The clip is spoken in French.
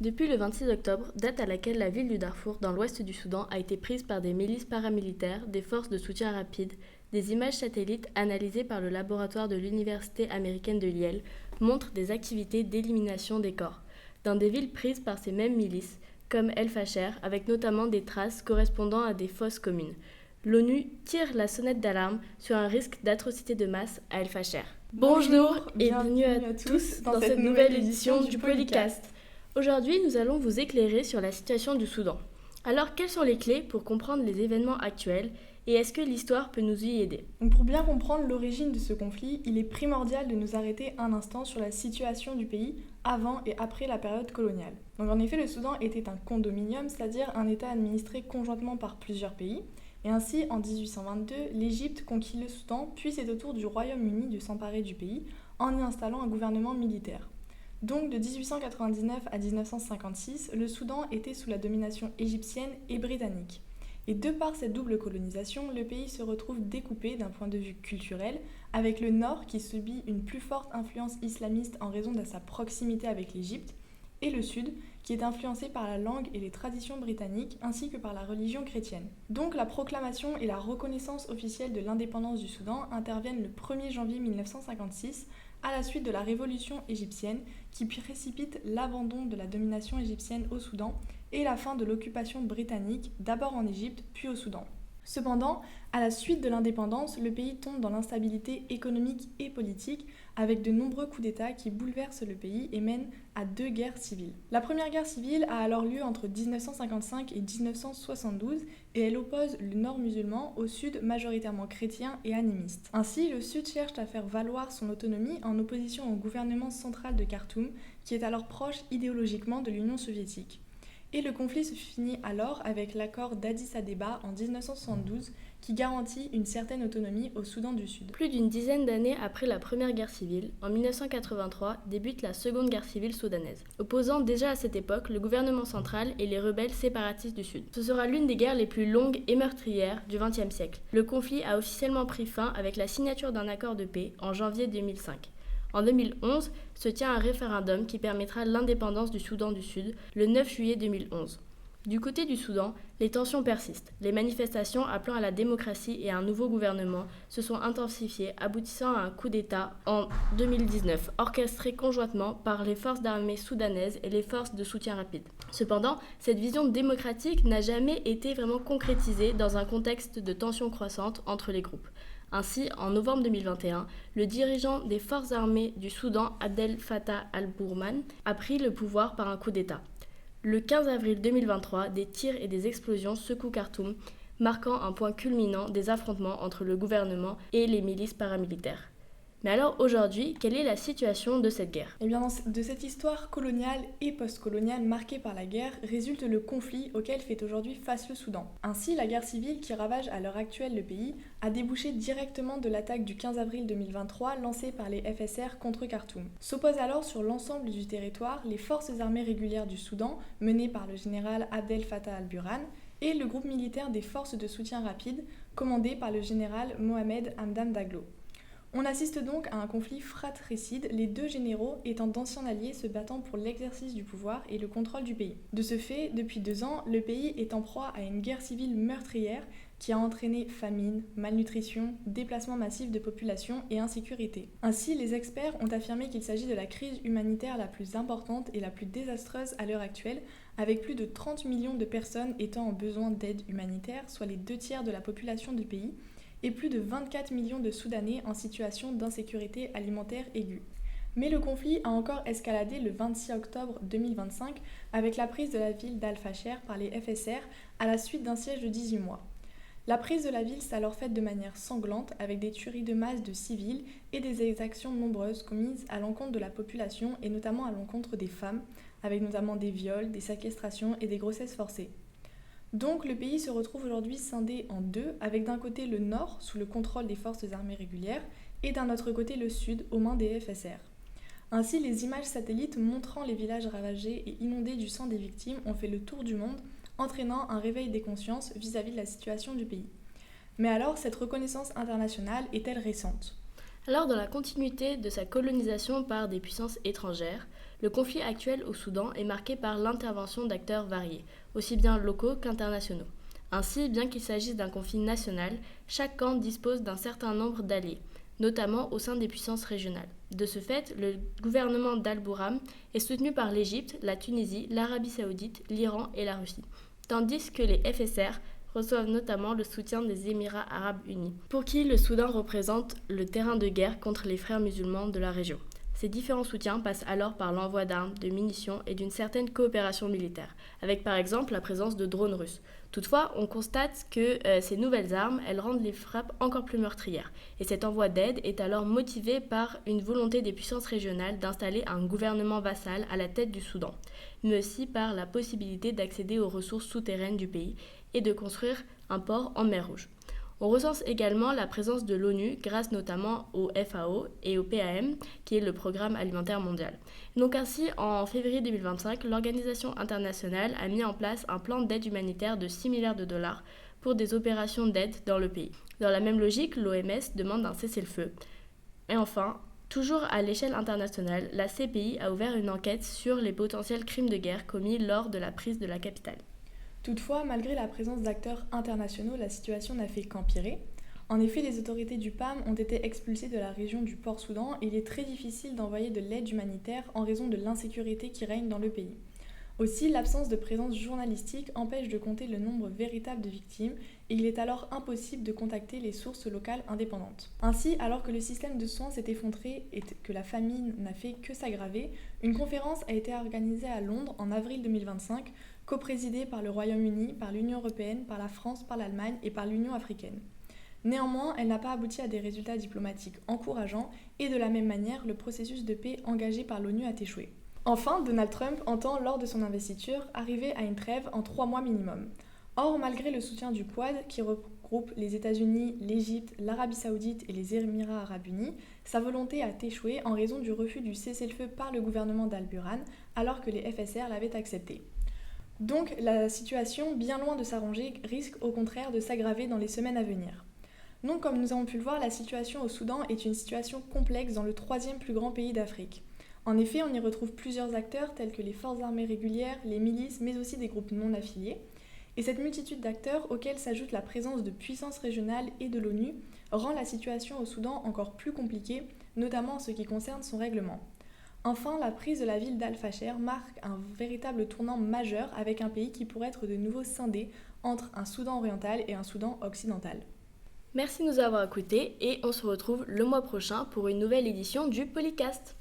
Depuis le 26 octobre, date à laquelle la ville du Darfour, dans l'ouest du Soudan, a été prise par des milices paramilitaires, des forces de soutien rapide, des images satellites analysées par le laboratoire de l'Université américaine de Yale montrent des activités d'élimination des corps, dans des villes prises par ces mêmes milices, comme El Fasher, avec notamment des traces correspondant à des fosses communes. L'ONU tire la sonnette d'alarme sur un risque d'atrocité de masse à El Fasher. Bonjour et bienvenue à tous dans cette nouvelle édition du Polycast. Aujourd'hui, nous allons vous éclairer sur la situation du Soudan. Alors, quelles sont les clés pour comprendre les événements actuels et est-ce que l'histoire peut nous y aider ? Donc pour bien comprendre l'origine de ce conflit, il est primordial de nous arrêter un instant sur la situation du pays avant et après la période coloniale. Donc en effet, le Soudan était un condominium, c'est-à-dire un État administré conjointement par plusieurs pays. Et ainsi, en 1822, l'Égypte conquit le Soudan, puis c'est au tour du Royaume-Uni de s'emparer du pays en y installant un gouvernement militaire. Donc de 1899 à 1956, le Soudan était sous la domination égyptienne et britannique. Et de par cette double colonisation, le pays se retrouve découpé d'un point de vue culturel, avec le nord qui subit une plus forte influence islamiste en raison de sa proximité avec l'Égypte, et le sud qui est influencé par la langue et les traditions britanniques ainsi que par la religion chrétienne. Donc la proclamation et la reconnaissance officielle de l'indépendance du Soudan interviennent le 1er janvier 1956 à la suite de la révolution égyptienne qui précipite l'abandon de la domination égyptienne au Soudan et la fin de l'occupation britannique d'abord en Égypte puis au Soudan. Cependant, à la suite de l'indépendance, le pays tombe dans l'instabilité économique et politique avec de nombreux coups d'État qui bouleversent le pays et mènent à 2 guerres civiles. La première guerre civile a alors lieu entre 1955 et 1972 et elle oppose le nord musulman au sud majoritairement chrétien et animiste. Ainsi, le sud cherche à faire valoir son autonomie en opposition au gouvernement central de Khartoum qui est alors proche idéologiquement de l'Union soviétique. Et le conflit se finit alors avec l'accord d'Addis Abeba en 1972 qui garantit une certaine autonomie au Soudan du Sud. Plus d'une dizaine d'années après la première guerre civile, en 1983, débute la seconde guerre civile soudanaise, opposant déjà à cette époque le gouvernement central et les rebelles séparatistes du Sud. Ce sera l'une des guerres les plus longues et meurtrières du XXe siècle. Le conflit a officiellement pris fin avec la signature d'un accord de paix en janvier 2005. En 2011, se tient un référendum qui permettra l'indépendance du Soudan du Sud le 9 juillet 2011. Du côté du Soudan, les tensions persistent. Les manifestations appelant à la démocratie et à un nouveau gouvernement se sont intensifiées, aboutissant à un coup d'État en 2019, orchestré conjointement par les forces d'armée soudanaises et les forces de soutien rapide. Cependant, cette vision démocratique n'a jamais été vraiment concrétisée dans un contexte de tensions croissantes entre les groupes. Ainsi, en novembre 2021, le dirigeant des forces armées du Soudan, Abdel Fattah al-Burhan, a pris le pouvoir par un coup d'État. Le 15 avril 2023, des tirs et des explosions secouent Khartoum, marquant un point culminant des affrontements entre le gouvernement et les milices paramilitaires. Mais alors aujourd'hui, quelle est la situation de cette guerre ? Eh bien, de cette histoire coloniale et post-coloniale marquée par la guerre résulte le conflit auquel fait aujourd'hui face le Soudan. Ainsi, la guerre civile qui ravage à l'heure actuelle le pays a débouché directement de l'attaque du 15 avril 2023 lancée par les FSR contre Khartoum. S'opposent alors sur l'ensemble du territoire les forces armées régulières du Soudan, menées par le général Abdel Fattah al-Burhan, et le groupe militaire des forces de soutien rapide, commandé par le général Mohamed Hamdan Daglo. On assiste donc à un conflit fratricide, les deux généraux étant d'anciens alliés se battant pour l'exercice du pouvoir et le contrôle du pays. De ce fait, depuis 2 ans, le pays est en proie à une guerre civile meurtrière qui a entraîné famine, malnutrition, déplacement massif de population et insécurité. Ainsi, les experts ont affirmé qu'il s'agit de la crise humanitaire la plus importante et la plus désastreuse à l'heure actuelle, avec plus de 30 millions de personnes étant en besoin d'aide humanitaire, soit les 2/3 de la population du pays, et plus de 24 millions de Soudanais en situation d'insécurité alimentaire aiguë. Mais le conflit a encore escaladé le 26 octobre 2025 avec la prise de la ville d'Al-Fasher par les FSR à la suite d'un siège de 18 mois. La prise de la ville s'est alors faite de manière sanglante avec des tueries de masse de civils et des exactions nombreuses commises à l'encontre de la population et notamment à l'encontre des femmes, avec notamment des viols, des séquestrations et des grossesses forcées. Donc le pays se retrouve aujourd'hui scindé en 2, avec d'un côté le nord, sous le contrôle des forces armées régulières, et d'un autre côté le sud, aux mains des FSR. Ainsi, les images satellites montrant les villages ravagés et inondés du sang des victimes ont fait le tour du monde, entraînant un réveil des consciences vis-à-vis de la situation du pays. Mais alors, cette reconnaissance internationale est-elle récente ? Alors, dans la continuité de sa colonisation par des puissances étrangères, Le conflit actuel au Soudan est marqué par l'intervention d'acteurs variés, aussi bien locaux qu'internationaux. Ainsi, bien qu'il s'agisse d'un conflit national, chaque camp dispose d'un certain nombre d'alliés, notamment au sein des puissances régionales. De ce fait, le gouvernement d'Al-Bourham est soutenu par l'Égypte, la Tunisie, l'Arabie saoudite, l'Iran et la Russie, tandis que les FSR reçoivent notamment le soutien des Émirats arabes unis, pour qui le Soudan représente le terrain de guerre contre les frères musulmans de la région. Ces différents soutiens passent alors par l'envoi d'armes, de munitions et d'une certaine coopération militaire, avec par exemple la présence de drones russes. Toutefois, on constate que ces nouvelles armes, elles rendent les frappes encore plus meurtrières. Et cet envoi d'aide est alors motivé par une volonté des puissances régionales d'installer un gouvernement vassal à la tête du Soudan, mais aussi par la possibilité d'accéder aux ressources souterraines du pays et de construire un port en mer Rouge. On recense également la présence de l'ONU grâce notamment au FAO et au PAM, qui est le Programme alimentaire mondial. Donc ainsi, en février 2025, l'organisation internationale a mis en place un plan d'aide humanitaire de 6 milliards de dollars pour des opérations d'aide dans le pays. Dans la même logique, l'OMS demande un cessez-le-feu. Et enfin, toujours à l'échelle internationale, la CPI a ouvert une enquête sur les potentiels crimes de guerre commis lors de la prise de la capitale. Toutefois, malgré la présence d'acteurs internationaux, la situation n'a fait qu'empirer. En effet, les autorités du PAM ont été expulsées de la région du Port-Soudan et il est très difficile d'envoyer de l'aide humanitaire en raison de l'insécurité qui règne dans le pays. Aussi, l'absence de présence journalistique empêche de compter le nombre véritable de victimes et il est alors impossible de contacter les sources locales indépendantes. Ainsi, alors que le système de soins s'est effondré et que la famine n'a fait que s'aggraver, une conférence a été organisée à Londres en avril 2025, coprésidée par le Royaume-Uni, par l'Union européenne, par la France, par l'Allemagne et par l'Union africaine. Néanmoins, elle n'a pas abouti à des résultats diplomatiques encourageants et de la même manière, le processus de paix engagé par l'ONU a échoué. Enfin, Donald Trump entend, lors de son investiture, arriver à une trêve en 3 mois minimum. Or, malgré le soutien du Quad, qui regroupe les États-Unis, l'Égypte, l'Arabie saoudite et les Émirats arabes unis, sa volonté a échoué en raison du refus du cessez-le-feu par le gouvernement d'Al-Burhan, alors que les FSR l'avaient accepté. Donc, la situation, bien loin de s'arranger, risque au contraire de s'aggraver dans les semaines à venir. Donc, comme nous avons pu le voir, la situation au Soudan est une situation complexe dans le 3e plus grand pays d'Afrique. En effet, on y retrouve plusieurs acteurs tels que les forces armées régulières, les milices, mais aussi des groupes non affiliés. Et cette multitude d'acteurs, auxquels s'ajoute la présence de puissances régionales et de l'ONU, rend la situation au Soudan encore plus compliquée, notamment en ce qui concerne son règlement. Enfin, la prise de la ville d'Al-Fasher marque un véritable tournant majeur avec un pays qui pourrait être de nouveau scindé entre un Soudan oriental et un Soudan occidental. Merci de nous avoir écoutés et on se retrouve le mois prochain pour une nouvelle édition du Polycast.